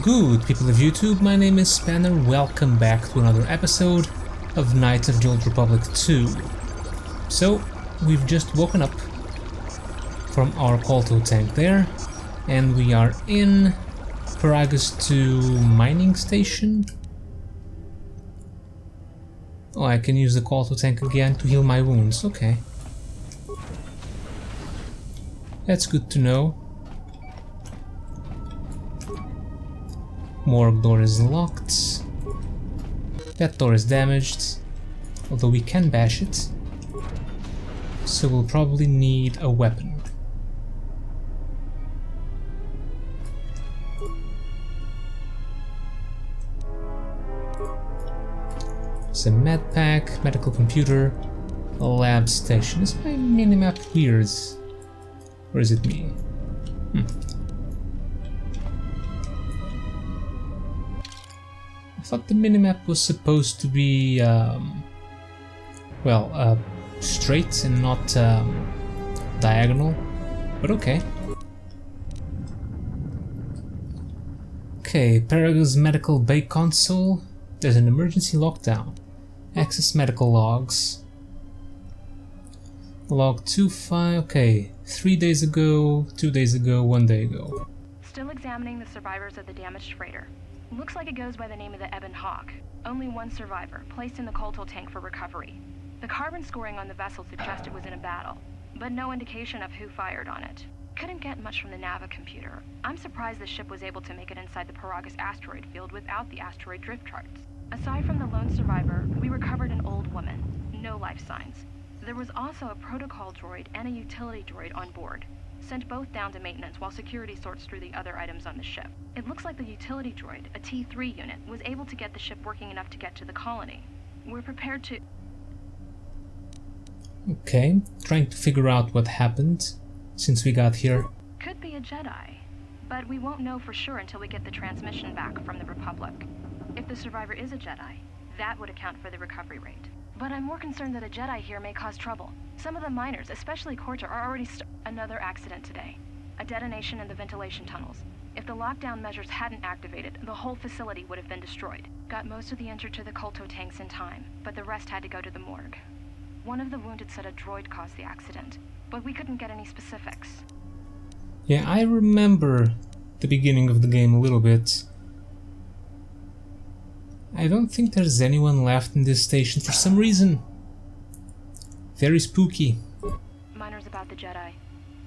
Good people of YouTube, my name is Spanner, welcome back to another episode of Knights of the Old Republic 2. So, we've just woken up from our KOTOR tank there, and we are in Paragus 2 mining station. Oh, I can use the KOTOR tank again to heal my wounds, okay. That's good to know. Morgue door is locked. That door is damaged, although we can bash it. So we'll probably need a weapon. It's a med pack, medical computer, a lab station. Is my minimap weird? Or is it me? I thought the minimap was supposed to be, straight and not diagonal, but okay. Okay, Paragus medical bay console. There's an emergency lockdown. Access medical logs. Log 25, okay. 3 days ago, 2 days ago, 1 day ago. Still examining the survivors of the damaged freighter. Looks like it goes by the name of the Ebon Hawk. Only one survivor, placed in the KOTOR tank for recovery. The carbon scoring on the vessel suggests it was in a battle, but no indication of who fired on it. Couldn't get much from the Nava computer. I'm surprised the ship was able to make it inside the Paragus asteroid field without the asteroid drift charts. Aside from the lone survivor, we recovered an old woman. No life signs. There was also a protocol droid and a utility droid on board. Sent both down to maintenance while security sorts through the other items on the ship. It looks like the utility droid, a T3 unit, was able to get the ship working enough to get to the colony. We're prepared to... Okay, trying to figure out what happened since we got here. Could be a Jedi, but we won't know for sure until we get the transmission back from the Republic. If the survivor is a Jedi, that would account for the recovery rate. But I'm more concerned that a Jedi here may cause trouble. Some of the miners, especially KOTOR, are already another accident today. A detonation in the ventilation tunnels. If the lockdown measures hadn't activated, the whole facility would have been destroyed. Got most of the injured to the KOTOR tanks in time, but the rest had to go to the morgue. One of the wounded said a droid caused the accident, but we couldn't get any specifics. Yeah, I remember the beginning of the game a little bit. I don't think there's anyone left in this station for some reason. Very spooky. Miners about the Jedi.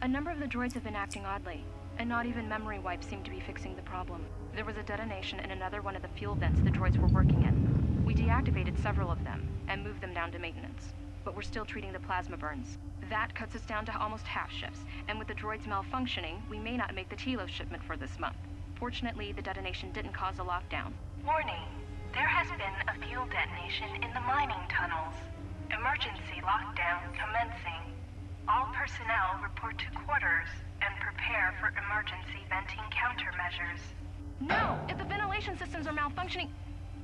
A number of the droids have been acting oddly, and not even memory wipes seem to be fixing the problem. There was a detonation in another one of the fuel vents the droids were working in. We deactivated several of them and moved them down to maintenance, but we're still treating the plasma burns. That cuts us down to almost half shifts, and with the droids malfunctioning, we may not make the Telos shipment for this month. Fortunately, the detonation didn't cause a lockdown. Warning. There has been a fuel detonation in the mining tunnels. Emergency lockdown commencing. All personnel report to quarters and prepare for emergency venting countermeasures. No! If the ventilation systems are malfunctioning,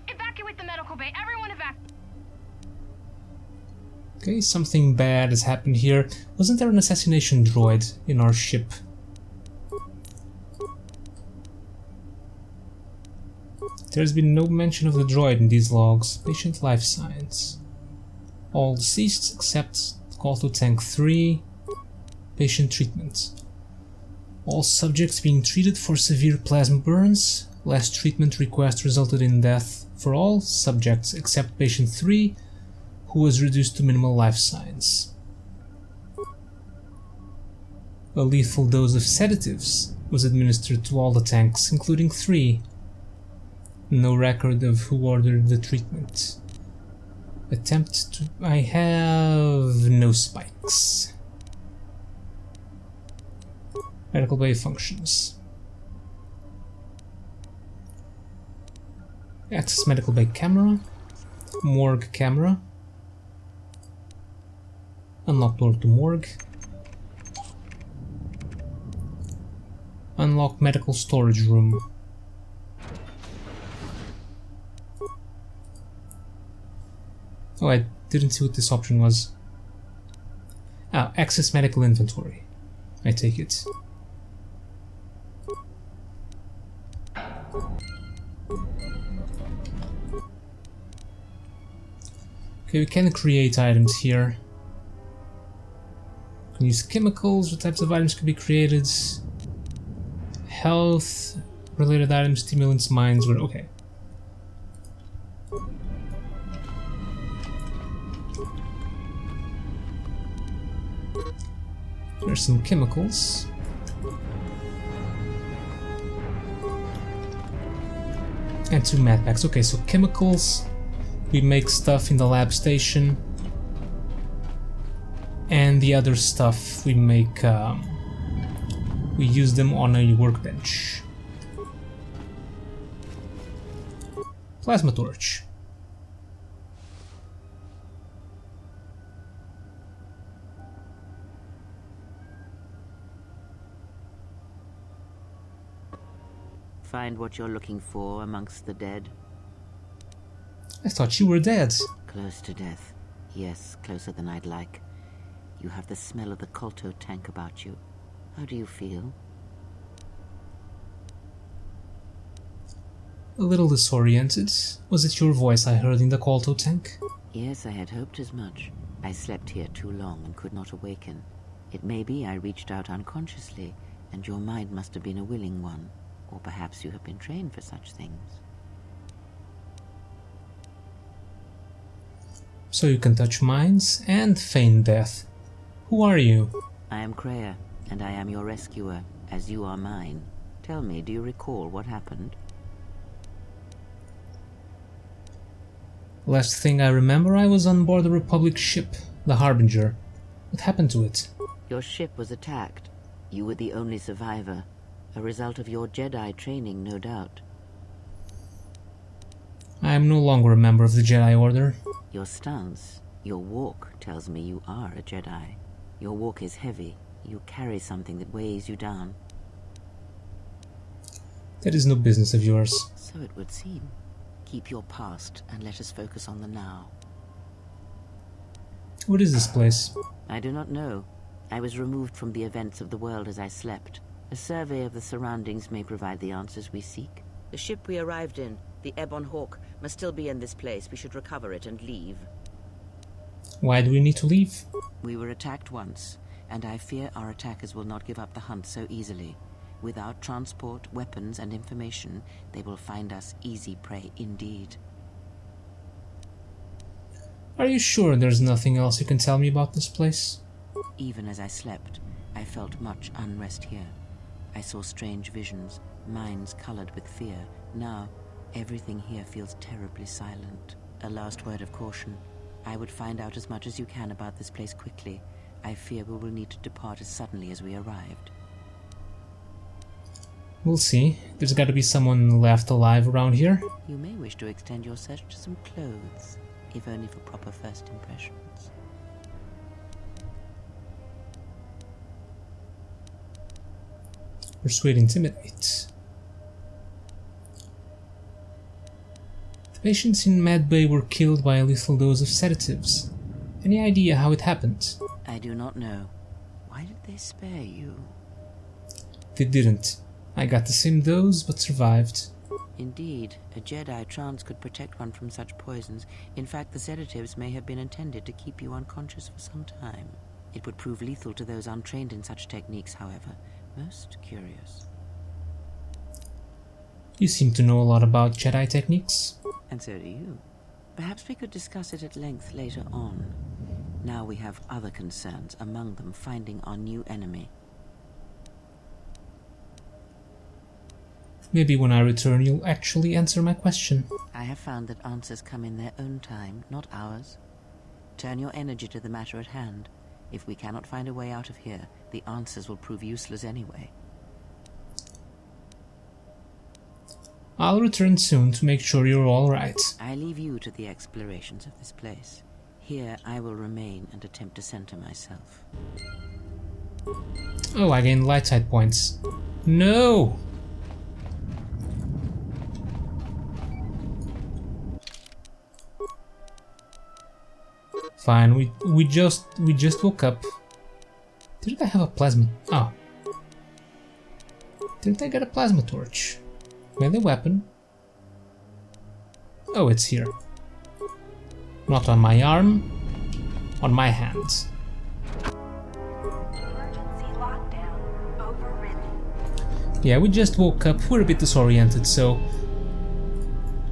evacuate the medical bay. Everyone evacuate. Okay, something bad has happened here. Wasn't there an assassination droid in our ship? There's been no mention of the droid in these logs. Patient life signs. All deceased except KOTOR Tank 3. Patient treatment. All subjects being treated for severe plasma burns. Last treatment request resulted in death for all subjects except Patient 3, who was reduced to minimal life signs. A lethal dose of sedatives was administered to all the tanks, including 3. No record of who ordered the treatment. Attempt to... I have no spikes. Medical bay functions. Access medical bay camera. Morgue camera. Unlock door to morgue. Unlock medical storage room. Oh, I didn't see what this option was. Ah, access medical inventory. I take it. Okay, we can create items here. We can use chemicals. What types of items can be created? Health related items, stimulants, mines. Okay. Here's some chemicals. And 2 med packs. Okay, so chemicals. We make stuff in the lab station. And the other stuff we make, we use them on a workbench. Plasma torch. Find what you're looking for amongst the dead? I thought you were dead. Close to death. Yes, closer than I'd like. You have the smell of the KOTOR tank about you. How do you feel? A little disoriented. Was it your voice I heard in the KOTOR tank? Yes, I had hoped as much. I slept here too long and could not awaken. It may be I reached out unconsciously, and your mind must have been a willing one. Or perhaps you have been trained for such things. So you can touch minds and feign death. Who are you? I am Kreia, and I am your rescuer, as you are mine. Tell me, do you recall what happened? Last thing I remember, I was on board the Republic ship, the Harbinger. What happened to it? Your ship was attacked. You were the only survivor. A result of your Jedi training, no doubt. I am no longer a member of the Jedi Order. Your stance, your walk tells me you are a Jedi. Your walk is heavy. You carry something that weighs you down. That is no business of yours. So it would seem. Keep your past and let us focus on the now. What is this place? I do not know. I was removed from the events of the world as I slept. A survey of the surroundings may provide the answers we seek. The ship we arrived in, the Ebon Hawk, must still be in this place. We should recover it and leave. Why do we need to leave? We were attacked once, and I fear our attackers will not give up the hunt so easily. Without transport, weapons, and information, they will find us easy prey indeed. Are you sure there's nothing else you can tell me about this place? Even as I slept, I felt much unrest here. I saw strange visions, minds colored with fear. Now, everything here feels terribly silent. A last word of caution. I would find out as much as you can about this place quickly. I fear we will need to depart as suddenly as we arrived. We'll see. There's got to be someone left alive around here. You may wish to extend your search to some clothes, if only for proper first impressions. Persuade, intimidate. The patients in Med Bay were killed by a lethal dose of sedatives. Any idea how it happened? I do not know. Why did they spare you? They didn't. I got the same dose, but survived. Indeed, a Jedi trance could protect one from such poisons. In fact, the sedatives may have been intended to keep you unconscious for some time. It would prove lethal to those untrained in such techniques, however. Most curious. You seem to know a lot about Jedi techniques. And so do you. Perhaps we could discuss it at length later on. Now we have other concerns, among them finding our new enemy. Maybe when I return you'll actually answer my question. I have found that answers come in their own time, not ours. Turn your energy to the matter at hand. If we cannot find a way out of here, the answers will prove useless anyway. I'll return soon to make sure you're all right. I leave you to the explorations of this place. Here I will remain and attempt to center myself. Oh, I gained light side points. No! Fine, we just woke up. Didn't I have a plasma? Oh. Didn't I get a plasma torch? Melee weapon. Oh, it's here. Not on my arm, on my hand. Emergency lockdown overridden. Yeah, we just woke up, we're a bit disoriented, so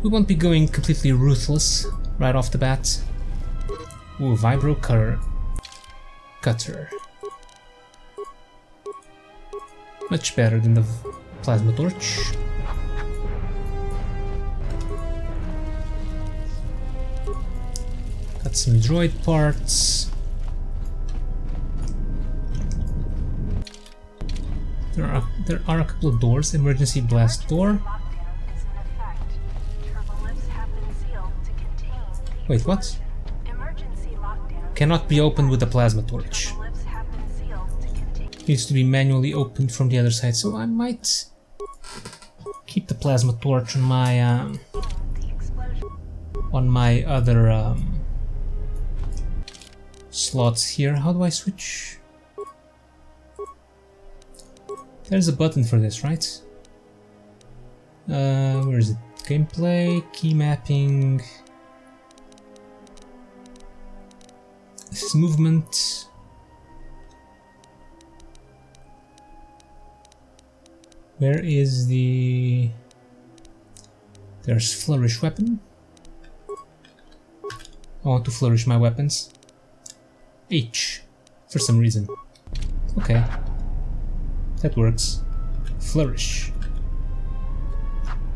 we won't be going completely ruthless right off the bat. Ooh, Vibro Cutter. Much better than the Plasma Torch. Got some droid parts. There are a couple of doors. Emergency blast door. Lockdown is in effect. Turbolifts have been sealed to contain the Wait, what? explosion. Emergency lockdown. Cannot be opened with a plasma torch. Turbolifts have been sealed to contain. Needs to be manually opened from the other side, so I might keep the plasma torch on my The explosion. other slots here. How do I switch? There's a button for this, right? Where is it? Gameplay, key mapping. This is movement. Where is the... There's flourish weapon. I want to flourish my weapons. H, for some reason. Okay. That works. Flourish.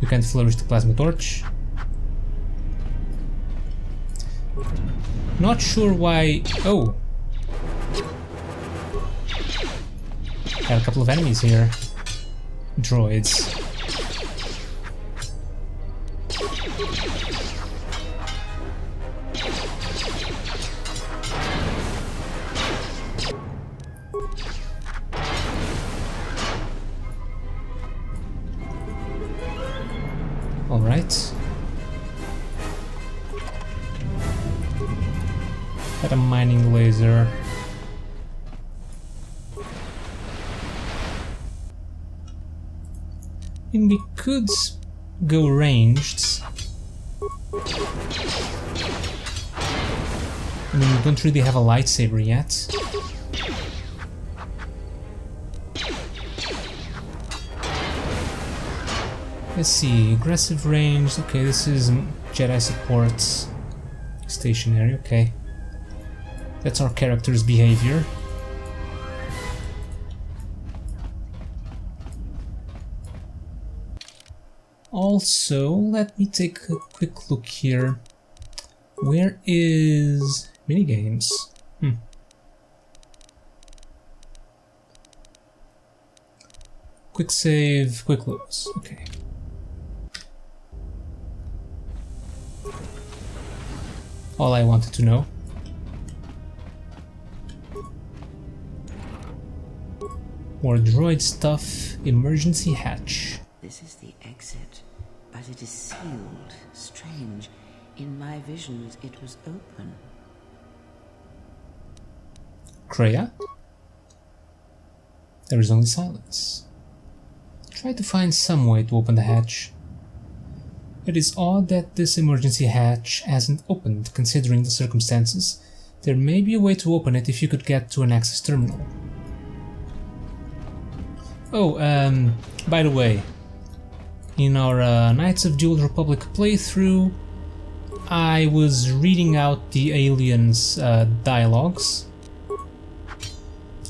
You can't flourish the plasma torch. Not sure why... Oh! Got a couple of enemies here. Droids. Alright. Got a mining laser. I mean, we could go ranged. I mean, we don't really have a lightsaber yet. Let's see, aggressive range. Okay, this is Jedi support. Stationary, okay. That's our character's behavior. Also, let me take a quick look here. Where is minigames? Quick save, quick close. Okay. All I wanted to know. More droid stuff. Emergency hatch. This is the exit, but it is sealed. Strange. In my visions, it was open. Kreia? There is only silence. Try to find some way to open the hatch. It is odd that this emergency hatch hasn't opened, considering the circumstances. There may be a way to open it if you could get to an access terminal. Oh, by the way, in our Knights of the Old Republic playthrough, I was reading out the aliens' dialogues.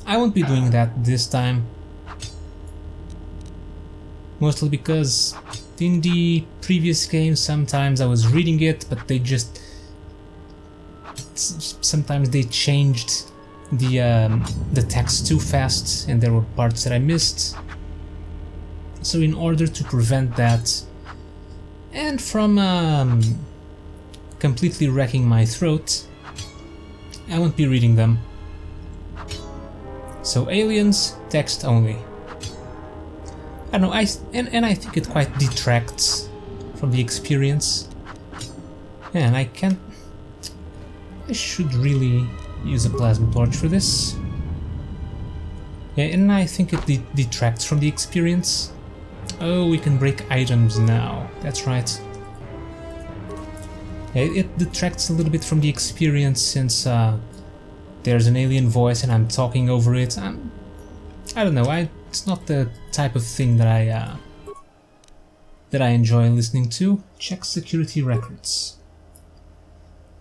I won't be doing that this time. Mostly because in the previous game sometimes I was reading it, but they just... sometimes they changed the text too fast and there were parts that I missed. So in order to prevent that, and from completely wrecking my throat, I won't be reading them. So aliens, text only. I don't know, I think it quite detracts from the experience. Yeah, and I should really use a plasma torch for this. Yeah, and I think it detracts from the experience. Oh, we can break items now. That's right. It detracts a little bit from the experience since there's an alien voice and I'm talking over it. I don't know. It's not the type of thing that I enjoy listening to. Check security records.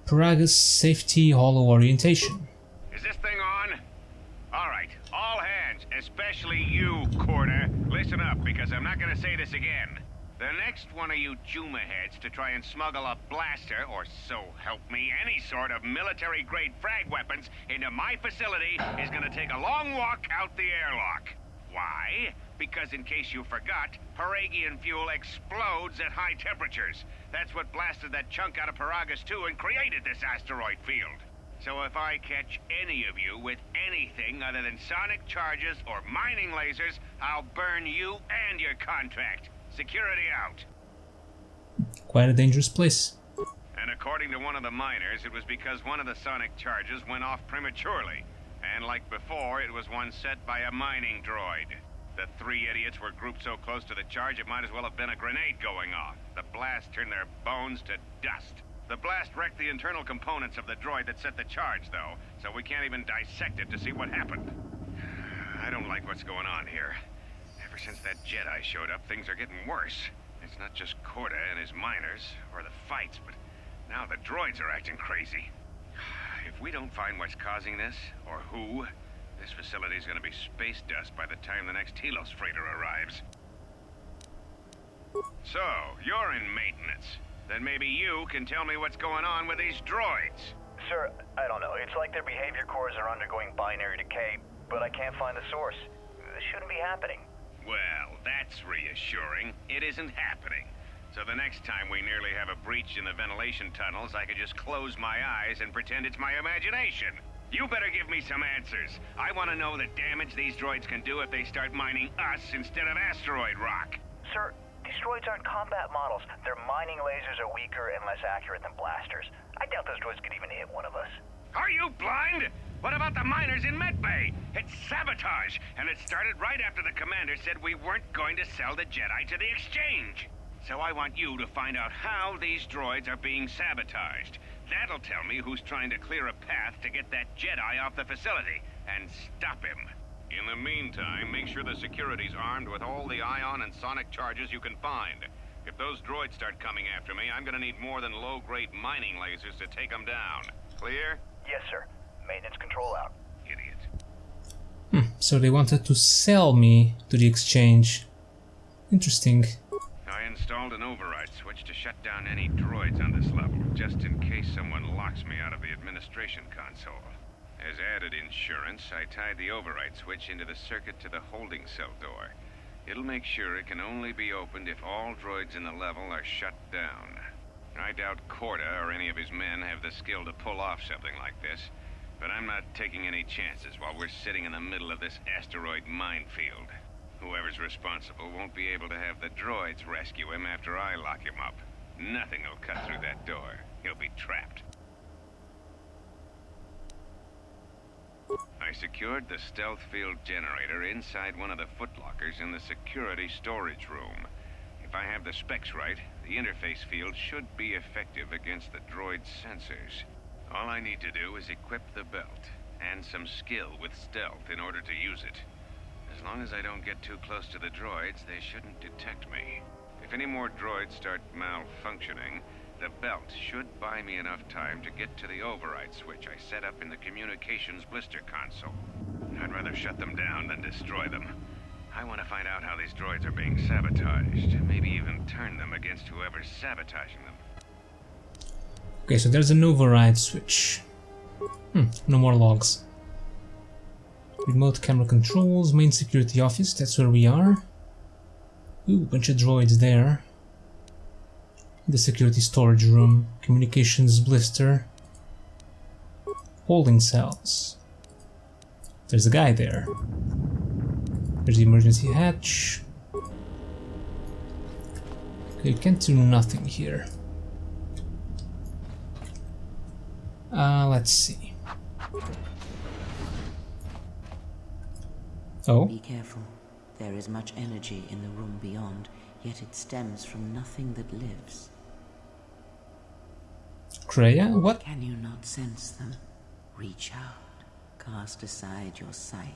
Paragus safety holo orientation. Is this thing on? Alright, all hands, especially you, Quarter. Listen up, because I'm not gonna say this again. The next one of you Juma heads to try and smuggle a blaster, or so help me, any sort of military-grade frag weapons into my facility is gonna take a long walk out the airlock. Why? Because in case you forgot, Paragian fuel explodes at high temperatures. That's what blasted that chunk out of Paragus 2 and created this asteroid field. So if I catch any of you with anything other than sonic charges or mining lasers, I'll burn you and your contract. Security out. Quite a dangerous place. And according to one of the miners, it was because one of the sonic charges went off prematurely. And like before, it was one set by a mining droid. The three idiots were grouped so close to the charge it might as well have been a grenade going off. The blast turned their bones to dust. The blast wrecked the internal components of the droid that set the charge, though, so we can't even dissect it to see what happened. I don't like what's going on here. Ever since that Jedi showed up, things are getting worse. It's not just Korda and his miners, or the fights, but now the droids are acting crazy. If we don't find what's causing this, or who, this facility's gonna be space dust by the time the next Telos freighter arrives. So, you're in maintenance. Then maybe you can tell me what's going on with these droids. Sir, I don't know. It's like their behavior cores are undergoing binary decay, but I can't find the source. This shouldn't be happening. Well, that's reassuring. It isn't happening. So the next time we nearly have a breach in the ventilation tunnels, I could just close my eyes and pretend it's my imagination. You better give me some answers. I want to know the damage these droids can do if they start mining us instead of asteroid rock. Sir, these droids aren't combat models. Their mining lasers are weaker and less accurate than blasters. I doubt those droids could even hit one of us. Are you blind? What about the miners in Medbay? It's sabotage, and it started right after the commander said we weren't going to sell the Jedi to the exchange. So I want you to find out how these droids are being sabotaged. That'll tell me who's trying to clear a path to get that Jedi off the facility, and stop him. In the meantime, make sure the security's armed with all the ion and sonic charges you can find. If those droids start coming after me, I'm gonna need more than low-grade mining lasers to take them down. Clear? Yes, sir. Maintenance control out. Idiot. So they wanted to sell me to the exchange. Interesting. I installed an override switch to shut down any droids on this level, just in case someone locks me out of the administration console. As added insurance, I tied the override switch into the circuit to the holding cell door. It'll make sure it can only be opened if all droids in the level are shut down. I doubt Korda or any of his men have the skill to pull off something like this, but I'm not taking any chances while we're sitting in the middle of this asteroid minefield. Whoever's responsible won't be able to have the droids rescue him after I lock him up. Nothing will cut through that door. He'll be trapped. I secured the stealth field generator inside one of the footlockers in the security storage room. If I have the specs right, the interface field should be effective against the droid's sensors. All I need to do is equip the belt, and some skill with stealth in order to use it. As long as I don't get too close to the droids, they shouldn't detect me. If any more droids start malfunctioning, the belt should buy me enough time to get to the override switch I set up in the communications blister console. I'd rather shut them down than destroy them. I want to find out how these droids are being sabotaged, maybe even turn them against whoever's sabotaging them. Okay, so there's an override switch. No more logs. Remote camera controls, main security office, that's where we are. Ooh, bunch of droids there. The security storage room, communications blister, holding cells. There's a guy there. There's the emergency hatch. Okay, you can't do nothing here. Let's see. Oh, Be careful. There is much energy in the room beyond, yet it stems from nothing that lives. Kreia, what? Can you not sense them? Reach out. Cast aside your sight.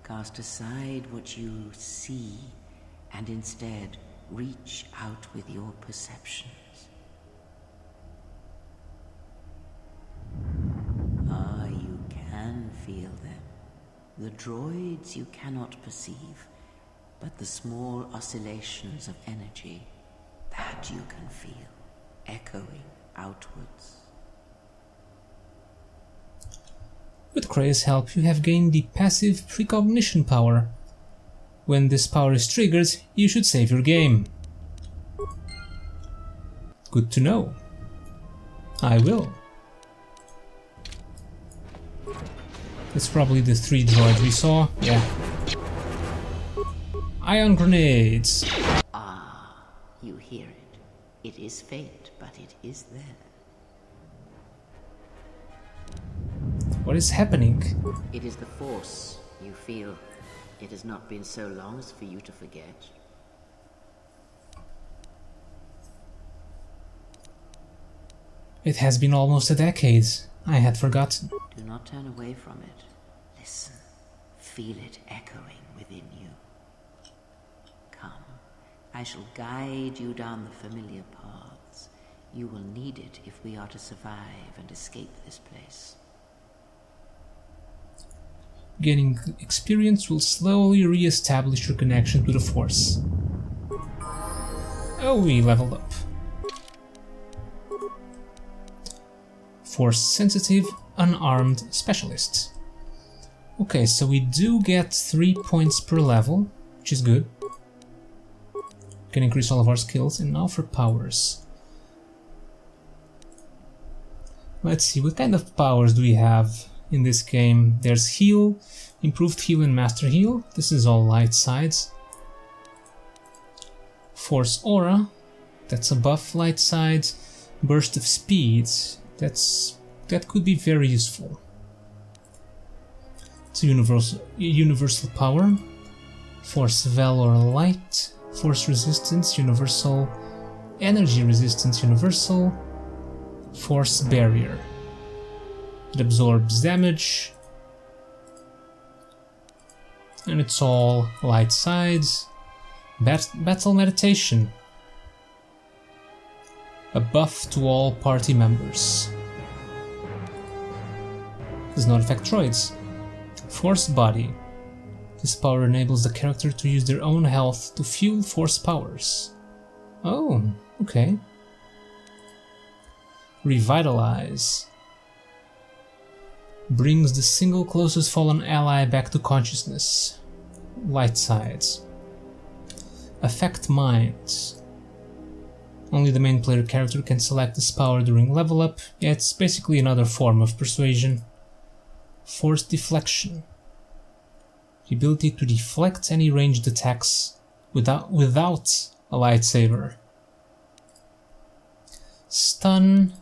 Cast aside what you see, and instead reach out with your perceptions. Ah, you can feel them. The droids you cannot perceive, but the small oscillations of energy, that you can feel, echoing outwards. With Kreia's help, you have gained the passive precognition power. When this power is triggered, you should save your game. Good to know. I will. It's probably the 3 droids we saw. Yeah. Ion grenades. Ah, you hear it. It is faint, but it is there. What is happening? It is the Force, you feel. It has not been so long as for you to forget. It has been almost a decade. I had forgotten. Do not turn away from it. Listen. Feel it echoing within you. Come. I shall guide you down the familiar paths. You will need it if we are to survive and escape this place. Gaining experience will slowly re-establish your connection to the Force. Oh, we leveled up. Force-sensitive, unarmed specialist. Okay, so we do get 3 points per level, which is good. Can increase all of our skills, and now for powers. Let's see, what kind of powers do we have in this game? There's heal, improved heal and master heal. This is all light sides. Force aura, that's above light sides. Burst of speed, that could be very useful. It's a universal power. Force valor light, force resistance universal, energy resistance universal, force barrier. It absorbs damage, and it's all light sides. Battle meditation. A buff to all party members. Does not affect droids. Force body. This power enables the character to use their own health to fuel force powers. Oh, okay. Revitalize. Brings the single closest fallen ally back to consciousness. Light sides. Affect minds. Only the main player character can select this power during level up. Yeah, it's basically another form of persuasion. Force deflection. The ability to deflect any ranged attacks without a lightsaber. Stun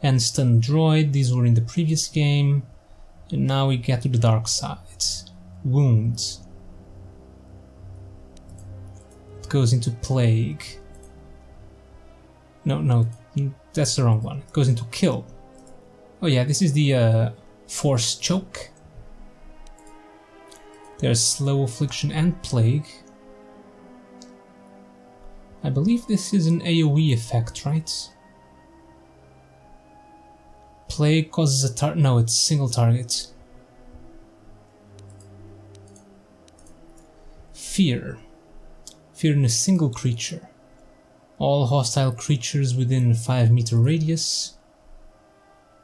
and stun droid, these were in the previous game. And now we get to the dark side. Wound. It goes into plague. No, that's the wrong one. It goes into kill. Oh yeah, this is the force choke. There's slow affliction and plague. I believe this is an AoE effect, right? Plague causes a no, it's single target. Fear. Fear in a single creature. All hostile creatures within a 5-meter radius.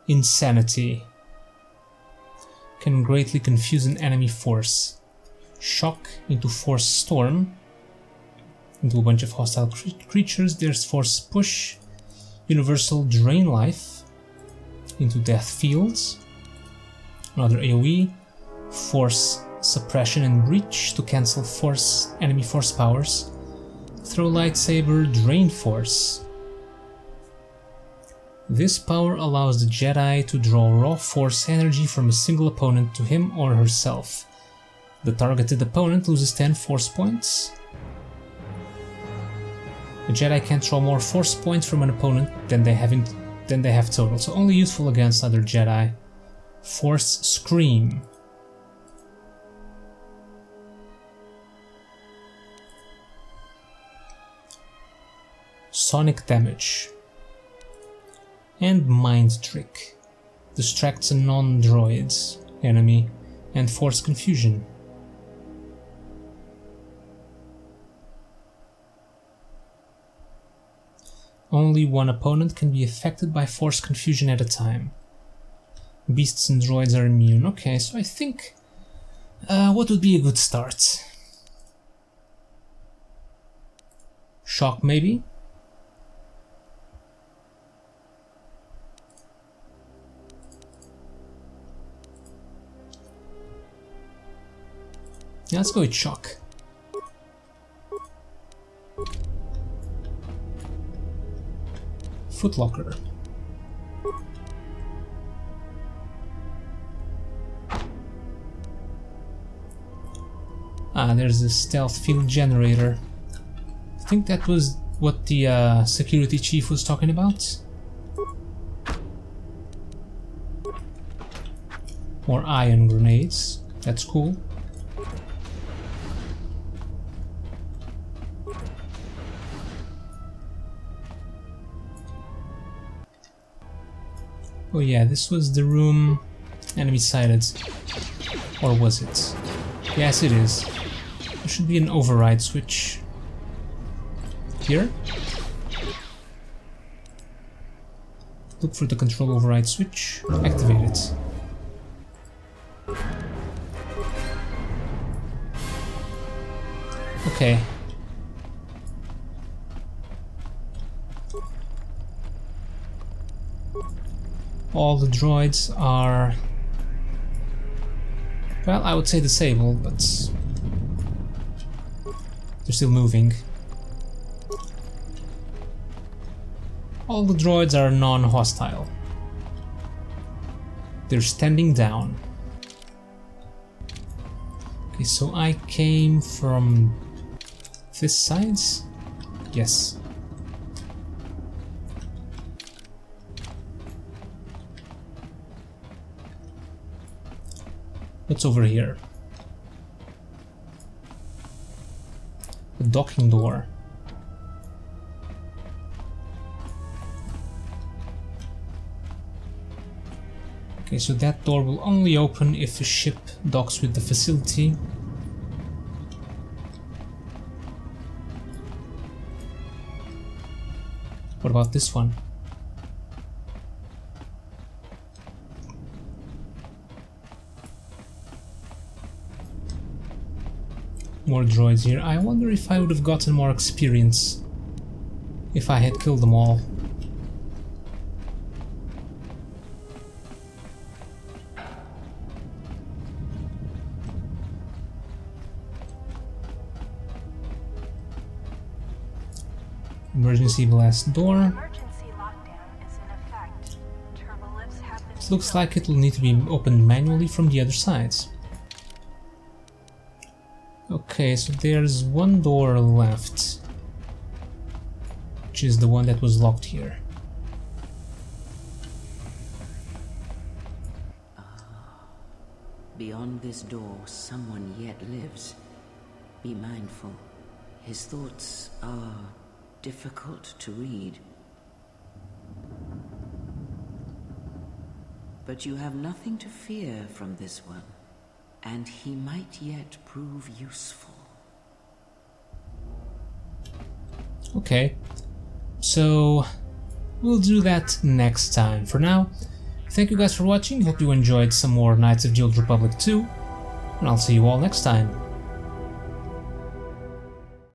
Insanity. Can greatly confuse an enemy force. Shock into force storm. Into a bunch of hostile creatures. There's force push. Universal drain life. Into death fields. Another AoE. Force suppression and breach to cancel enemy force powers. Throw lightsaber, drain force. This power allows the Jedi to draw raw force energy from a single opponent to him or herself. The targeted opponent loses 10 force points. A Jedi can't draw more force points from an opponent than they have total, so only useful against other Jedi. Force Scream. Sonic Damage. And Mind Trick. Distracts a non-droid enemy. And Force Confusion. Only one opponent can be affected by Force Confusion at a time. Beasts and droids are immune. Okay, so I think... what would be a good start? Shock, maybe? Yeah, let's go with Shock. Footlocker. Ah, there's a stealth field generator. I think that was what the security chief was talking about. More ion grenades. That's cool. Oh yeah, this was the room enemy sighted. Or was it? Yes, it is. There should be an override switch. Here? Look for the control override switch. Activate it. Okay. All the droids are... well, I would say disabled, but... they're still moving. All the droids are non-hostile. They're standing down. Okay, so I came from this side? Yes. What's over here? The docking door. Okay, so that door will only open if a ship docks with the facility. What about this one? More droids here. I wonder if I would have gotten more experience if I had killed them all. Emergency blast door. Emergency lockdown is in effect. Turbolifts have been It looks like it will need to be opened manually from the other sides. Okay, so there's one door left, which is the one that was locked here. Beyond this door, someone yet lives. Be mindful. His thoughts are difficult to read. But you have nothing to fear from this one, and he might yet prove useful. Okay, so we'll do that next time. For now, thank you guys for watching. Hope you enjoyed some more Knights of the Old Republic 2, and I'll see you all next time.